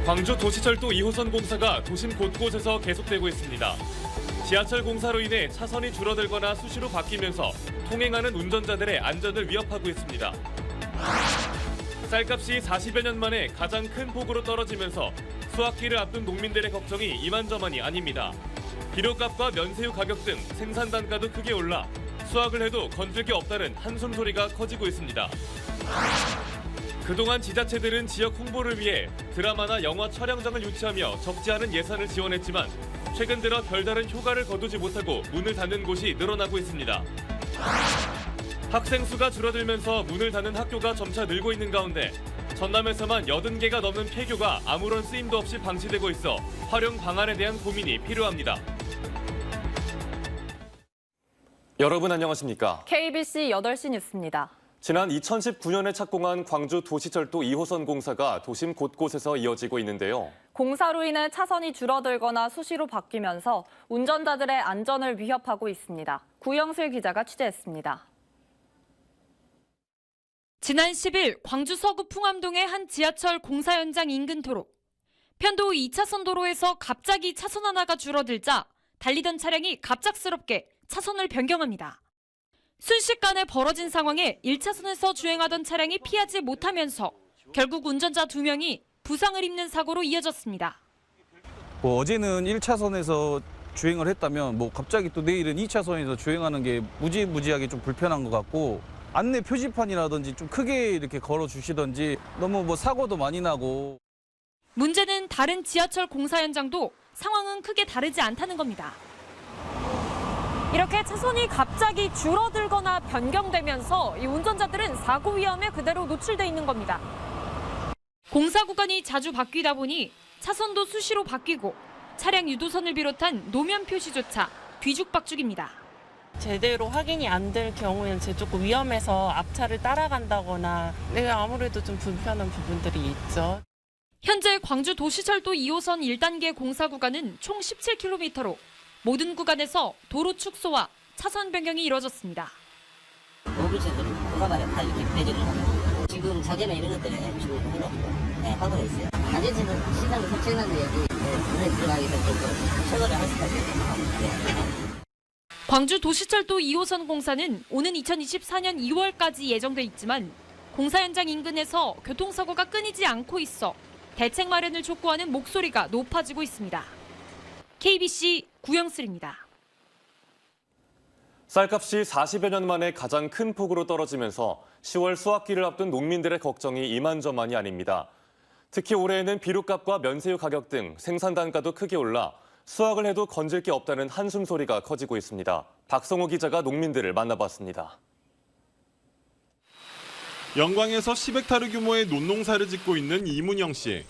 광주 도시철도 2호선 공사가 도심 곳곳에서 계속되고 있습니다. 지하철 공사로 인해 차선이 줄어들거나 수시로 바뀌면서 통행하는 운전자들의 안전을 위협하고 있습니다. 쌀값이 40여 년 만에 가장 큰 폭으로 떨어지면서 수확기를 앞둔 농민들의 걱정이 이만저만이 아닙니다. 비료값과 면세유 가격 등 생산 단가도 크게 올라 수확을 해도 건질 게 없다는 한숨 소리가 커지고 있습니다. 그동안 지자체들은 지역 홍보를 위해 드라마나 영화 촬영장을 유치하며 적지 않은 예산을 지원했지만 최근 들어 별다른 효과를 거두지 못하고 문을 닫는 곳이 늘어나고 있습니다. 학생 수가 줄어들면서 문을 닫는 학교가 점차 늘고 있는 가운데 전남에서만 80개가 넘는 폐교가 아무런 쓰임도 없이 방치되고 있어 활용 방안에 대한 고민이 필요합니다. 여러분 안녕하십니까? KBC 8시 뉴스입니다. 지난 2019년에 착공한 광주 도시철도 2호선 공사가 도심 곳곳에서 이어지고 있는데요. 공사로 인해 차선이 줄어들거나 수시로 바뀌면서 운전자들의 안전을 위협하고 있습니다. 구영슬 기자가 취재했습니다. 지난 10일 광주 서구 풍암동의 한 지하철 공사 현장 인근 도로. 편도 2차선 도로에서 갑자기 차선 하나가 줄어들자 달리던 차량이 갑작스럽게 차선을 변경합니다. 순식간에 벌어진 상황에 1차선에서 주행하던 차량이 피하지 못하면서 결국 운전자 2명이 부상을 입는 사고로 이어졌습니다. 어제는 1차선에서 주행을 했다면 갑자기 또 내일은 2차선에서 주행하는 게 무지무지하게 좀 불편한 것 같고 안내 표지판이라든지 좀 크게 이렇게 걸어주시든지 너무 사고도 많이 나고. 문제는 다른 지하철 공사 현장도 상황은 크게 다르지 않다는 겁니다. 이렇게 차선이 갑자기 줄어들거나 변경되면서 이 운전자들은 사고 위험에 그대로 노출돼 있는 겁니다. 공사 구간이 자주 바뀌다 보니 차선도 수시로 바뀌고 차량 유도선을 비롯한 노면 표시조차 뒤죽박죽입니다. 제대로 확인이 안 될 경우에는 조금 위험해서 앞차를 따라간다거나 아무래도 좀 불편한 부분들이 있죠. 현재 광주 도시철도 2호선 1단계 공사 구간은 총 17km로 모든 구간에서 도로 축소와 차선 변경이 이뤄졌습니다. 오비체들은 구간에 다 이렇게 배제를 합니다. 지금 자재나 이런 것들을 주로 하고 있어요. 자재들은 시장을 설치해놨는데 눈에 들어가기 위해서 철거를 할 수가 있어요. 광주 도시철도 2호선 공사는 오는 2024년 2월까지 예정돼 있지만 공사 현장 인근에서 교통사고가 끊이지 않고 있어 대책 마련을 촉구하는 목소리가 높아지고 있습니다. KBC 구영슬입니다. 쌀값이 40여 년 만에 가장 큰 폭으로 떨어지면서 10월 수확기를 앞둔 농민들의 걱정이 이만저만이 아닙니다. 특히 올해에는 비료값과 면세유 가격 등 생산 단가도 크게 올라 수확을 해도 건질 게 없다는 한숨 소리가 커지고 있습니다. 박성호 기자가 농민들을 만나봤습니다. 영광에서 10헥타르 규모의 논농사를 짓고 있는 이문영 씨.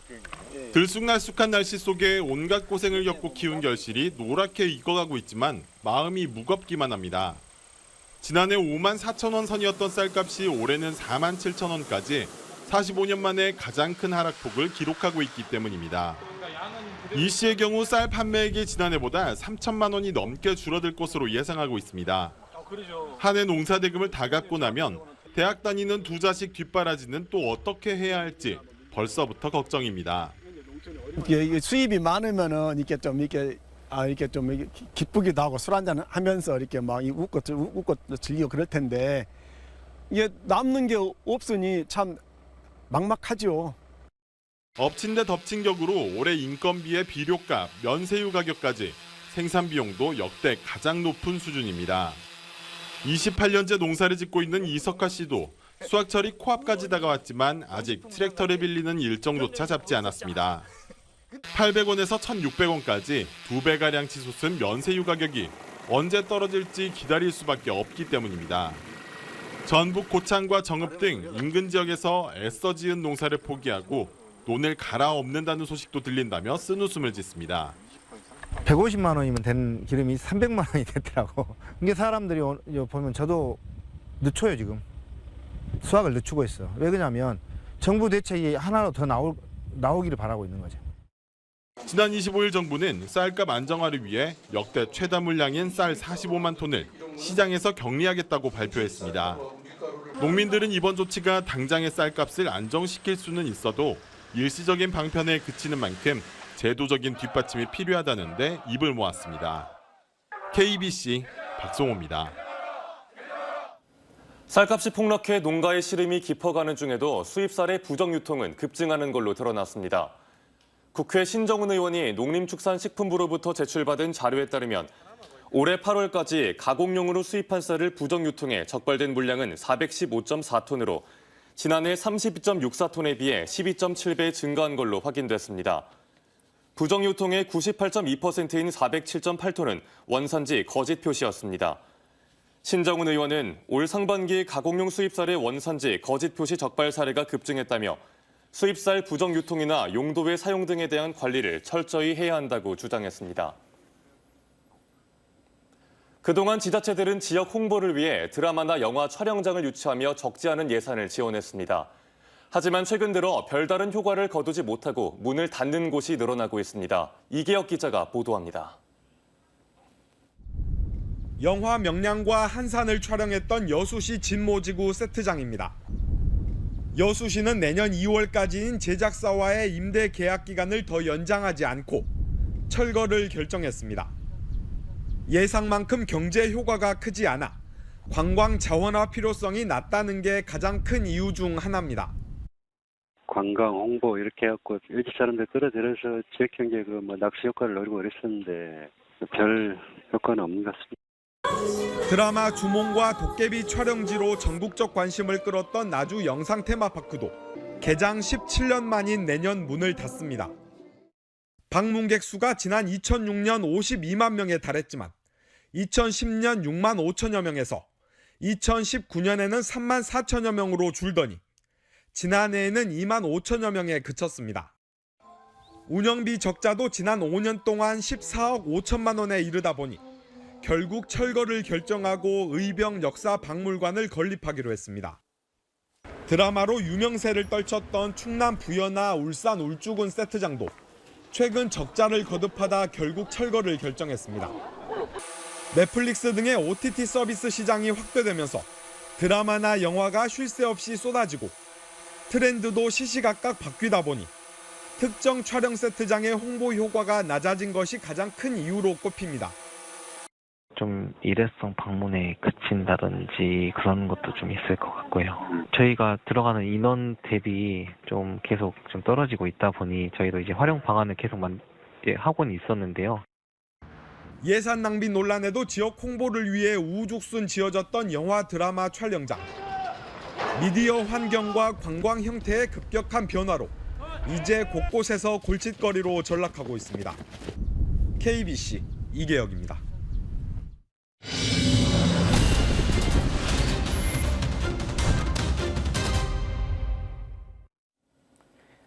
들쑥날쑥한 날씨 속에 온갖 고생을 겪고 키운 결실이 노랗게 익어가고 있지만 마음이 무겁기만 합니다. 지난해 5만 4천 원 선이었던 쌀값이 올해는 4만 7천 원까지 45년 만에 가장 큰 하락폭을 기록하고 있기 때문입니다. 이 씨의 경우 쌀 판매액이 지난해보다 3천만 원이 넘게 줄어들 것으로 예상하고 있습니다. 한 해 농사 대금을 다 갚고 나면 대학 다니는 두 자식 뒷바라지는 또 어떻게 해야 할지 벌써부터 걱정입니다. 이게 수입이 많으면은 이렇게 좀 기쁘기도 하고 술 한잔 하면서 이렇게 막 웃고 즐기고 그럴 텐데 이게 남는 게 없으니 참 막막하죠. 엎친 데 덮친 격으로 올해 인건비의 비료값, 면세유 가격까지 생산 비용도 역대 가장 높은 수준입니다. 28년째 농사를 짓고 있는 이석화 씨도 수확철이 코앞까지 다가왔지만 아직 트랙터를 빌리는 일정조차 잡지 않았습니다. 800원에서 1,600원까지 2배가량 치솟은 면세유 가격이 언제 떨어질지 기다릴 수밖에 없기 때문입니다. 전북 고창과 정읍 등 인근 지역에서 애써 지은 농사를 포기하고 논을 갈아엎는다는 소식도 들린다며 쓴웃음을 짓습니다. 150만 원이면 된 기름이 300만 원이 됐더라고. 이게 사람들이 보면 저도 늦춰요 지금. 수확을 늦추고 있어. 왜 그러냐면 정부 대책이 하나로 더 나오기를 바라고 있는 거죠. 지난 25일 정부는 쌀값 안정화를 위해 역대 최다 물량인 쌀 45만 톤을 시장에서 격리하겠다고 발표했습니다. 농민들은 이번 조치가 당장의 쌀값을 안정시킬 수는 있어도 일시적인 방편에 그치는 만큼 제도적인 뒷받침이 필요하다는데 입을 모았습니다. KBC 박송호입니다. 쌀값이 폭락해 농가의 시름이 깊어가는 중에도 수입쌀의 부정 유통은 급증하는 걸로 드러났습니다. 국회 신정훈 의원이 농림축산식품부로부터 제출받은 자료에 따르면 올해 8월까지 가공용으로 수입한 쌀을 부정 유통해 적발된 물량은 415.4톤으로 지난해 32.64톤에 비해 12.7배 증가한 걸로 확인됐습니다. 부정 유통의 98.2%인 407.8톤은 원산지 거짓 표시였습니다. 신정훈 의원은 올 상반기 가공용 수입쌀의 원산지 거짓 표시 적발 사례가 급증했다며 수입쌀 부정 유통이나 용도의 사용 등에 대한 관리를 철저히 해야 한다고 주장했습니다. 그동안 지자체들은 지역 홍보를 위해 드라마나 영화 촬영장을 유치하며 적지 않은 예산을 지원했습니다. 하지만 최근 들어 별다른 효과를 거두지 못하고 문을 닫는 곳이 늘어나고 있습니다. 이계혁 기자가 보도합니다. 영화 명량과 한산을 촬영했던 여수시 진모지구 세트장입니다. 여수시는 내년 2월까지인 제작사와의 임대 계약 기간을 더 연장하지 않고 철거를 결정했습니다. 예상만큼 경제 효과가 크지 않아 관광 자원화 필요성이 낮다는 게 가장 큰 이유 중 하나입니다. 관광 홍보 이렇게 해갖고 일찍 사람들 끌어들여서 지역 경제 낚시 효과를 노리고 그랬었는데 별 효과는 없는 것 같습니다. 드라마 주몽과 도깨비 촬영지로 전국적 관심을 끌었던 나주 영상 테마파크도 개장 17년 만인 내년 문을 닫습니다. 방문객 수가 지난 2006년 52만 명에 달했지만 2010년 6만 5천여 명에서 2019년에는 3만 4천여 명으로 줄더니 지난해에는 2만 5천여 명에 그쳤습니다. 운영비 적자도 지난 5년 동안 14억 5천만 원에 이르다 보니 결국 철거를 결정하고 의병 역사 박물관을 건립하기로 했습니다. 드라마로 유명세를 떨쳤던 충남 부여나 울산 울주군 세트장도 최근 적자를 거듭하다 결국 철거를 결정했습니다. 넷플릭스 등의 OTT 서비스 시장이 확대되면서 드라마나 영화가 쉴 새 없이 쏟아지고 트렌드도 시시각각 바뀌다 보니 특정 촬영 세트장의 홍보 효과가 낮아진 것이 가장 큰 이유로 꼽힙니다. 좀 일회성 방문에 그친다든지 그런 것도 좀 있을 것 같고요. 저희가 들어가는 인원 대비 좀 계속 좀 떨어지고 있다 보니 저희도 이제 활용 방안을 계속 하고는 있었는데요. 예산 낭비 논란에도 지역 홍보를 위해 우후죽순 지어졌던 영화 드라마 촬영장. 미디어 환경과 관광 형태의 급격한 변화로 이제 곳곳에서 골칫거리로 전락하고 있습니다. KBC 이계혁입니다.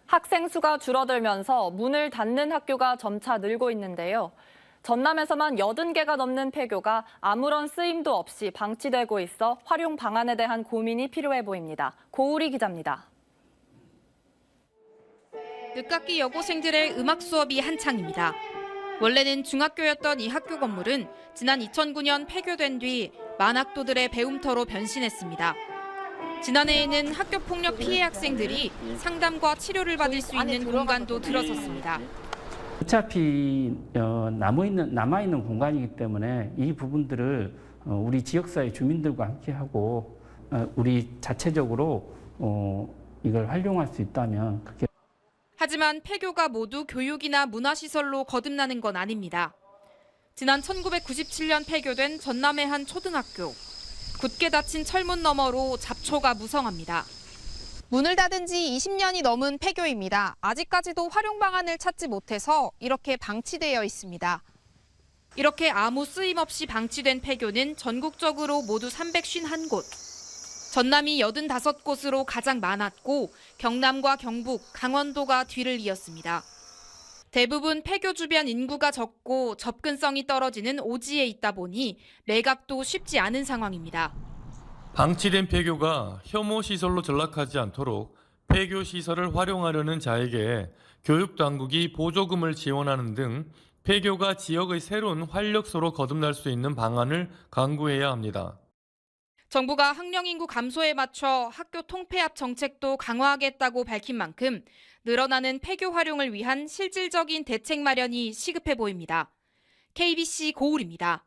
학생 수가 줄어들면서 문을 닫는 학교가 점차 늘고 있는데요. 전남에서만 80개가 넘는 폐교가 아무런 쓰임도 없이 방치되고 있어 활용 방안에 대한 고민이 필요해 보입니다. 고우리 기자입니다. 늦깎이 여고생들의 음악 수업이 한창입니다. 원래는 중학교였던 이 학교 건물은 지난 2009년 폐교된 뒤 만학도들의 배움터로 변신했습니다. 지난해에는 학교폭력 피해 학생들이 상담과 치료를 받을 수 있는 공간도 들어섰습니다. 어차피 남아있는 공간이기 때문에 이 부분들을 우리 지역사회 주민들과 함께 하고 우리 자체적으로 이걸 활용할 수 있다면 그렇게. 하지만 폐교가 모두 교육이나 문화시설로 거듭나는 건 아닙니다. 지난 1997년 폐교된 전남의 한 초등학교. 굳게 닫힌 철문 너머로 잡초가 무성합니다. 문을 닫은 지 20년이 넘은 폐교입니다. 아직까지도 활용 방안을 찾지 못해서 이렇게 방치되어 있습니다. 이렇게 아무 쓰임 없이 방치된 폐교는 전국적으로 모두 351곳. 전남이 85곳으로 가장 많았고 경남과 경북, 강원도가 뒤를 이었습니다. 대부분 폐교 주변 인구가 적고 접근성이 떨어지는 오지에 있다 보니 매각도 쉽지 않은 상황입니다. 방치된 폐교가 혐오 시설로 전락하지 않도록 폐교 시설을 활용하려는 자에게 교육당국이 보조금을 지원하는 등 폐교가 지역의 새로운 활력소로 거듭날 수 있는 방안을 강구해야 합니다. 정부가 학령 인구 감소에 맞춰 학교 통폐합 정책도 강화하겠다고 밝힌 만큼 늘어나는 폐교 활용을 위한 실질적인 대책 마련이 시급해 보입니다. KBC 고울입니다.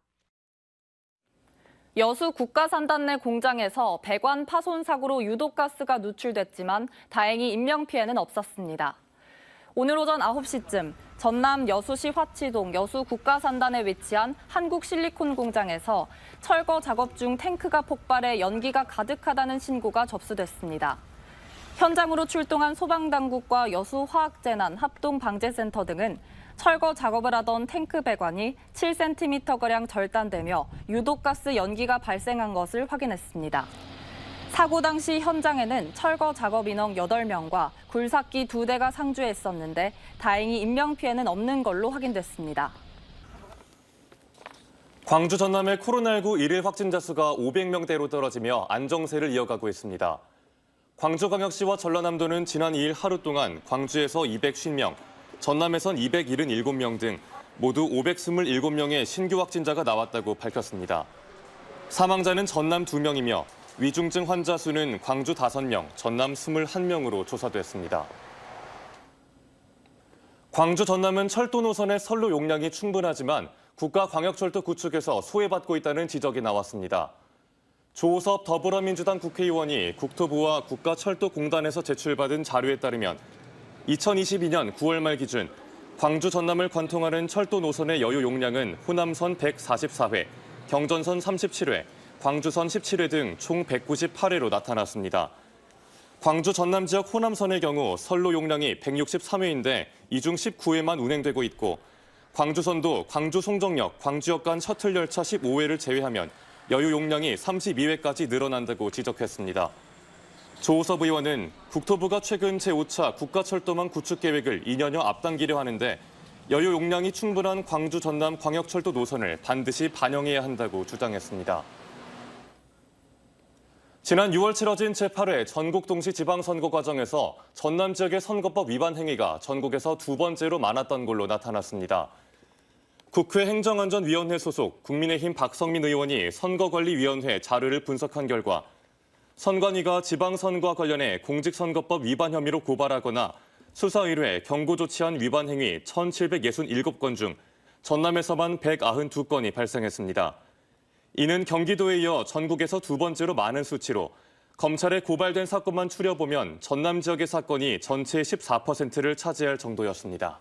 여수 국가산단 내 공장에서 배관 파손 사고로 유독가스가 누출됐지만 다행히 인명피해는 없었습니다. 오늘 오전 9시쯤 전남 여수시 화치동 여수 국가산단에 위치한 한국실리콘 공장에서 철거 작업 중 탱크가 폭발해 연기가 가득하다는 신고가 접수됐습니다. 현장으로 출동한 소방당국과 여수화학재난 합동방재센터 등은 철거 작업을 하던 탱크 배관이 7cm가량 절단되며 유독가스 연기가 발생한 것을 확인했습니다. 사고 당시 현장에는 철거 작업 인원 8명과 굴삭기 2대가 상주해 있었는데 다행히 인명피해는 없는 걸로 확인됐습니다. 광주 전남의 코로나19 일일 확진자 수가 500명대로 떨어지며 안정세를 이어가고 있습니다. 광주광역시와 전라남도는 지난 2일 하루 동안 광주에서 250명, 전남에선 277명 등 모두 527명의 신규 확진자가 나왔다고 밝혔습니다. 사망자는 전남 2명이며 위중증 환자 수는 광주 5명, 전남 21명으로 조사됐습니다. 광주 전남은 철도 노선의 선로 용량이 충분하지만 국가광역철도 구축에서 소외받고 있다는 지적이 나왔습니다. 조호섭 더불어민주당 국회의원이 국토부와 국가철도공단에서 제출받은 자료에 따르면 2022년 9월 말 기준 광주 전남을 관통하는 철도 노선의 여유 용량은 호남선 144회, 경전선 37회, 광주선 17회 등 총 198회로 나타났습니다. 광주 전남 지역 호남선의 경우 선로 용량이 163회인데 이 중 19회만 운행되고 있고 광주선도 광주 송정역, 광주역 간 셔틀 열차 15회를 제외하면 여유 용량이 32회까지 늘어난다고 지적했습니다. 조호섭 의원은 국토부가 최근 제5차 국가철도망 구축 계획을 2년여 앞당기려 하는데 여유 용량이 충분한 광주 전남 광역철도 노선을 반드시 반영해야 한다고 주장했습니다. 지난 6월 치러진 제8회 전국 동시 지방선거 과정에서 전남 지역의 선거법 위반 행위가 전국에서 2번째로 많았던 걸로 나타났습니다. 국회 행정안전위원회 소속 국민의힘 박성민 의원이 선거관리위원회 자료를 분석한 결과 선관위가 지방선거와 관련해 공직선거법 위반 혐의로 고발하거나 수사 의뢰, 경고 조치한 위반 행위 1,767건 중 전남에서만 192건이 발생했습니다. 이는 경기도에 이어 전국에서 2번째로 많은 수치로 검찰에 고발된 사건만 추려보면 전남 지역의 사건이 전체의 14%를 차지할 정도였습니다.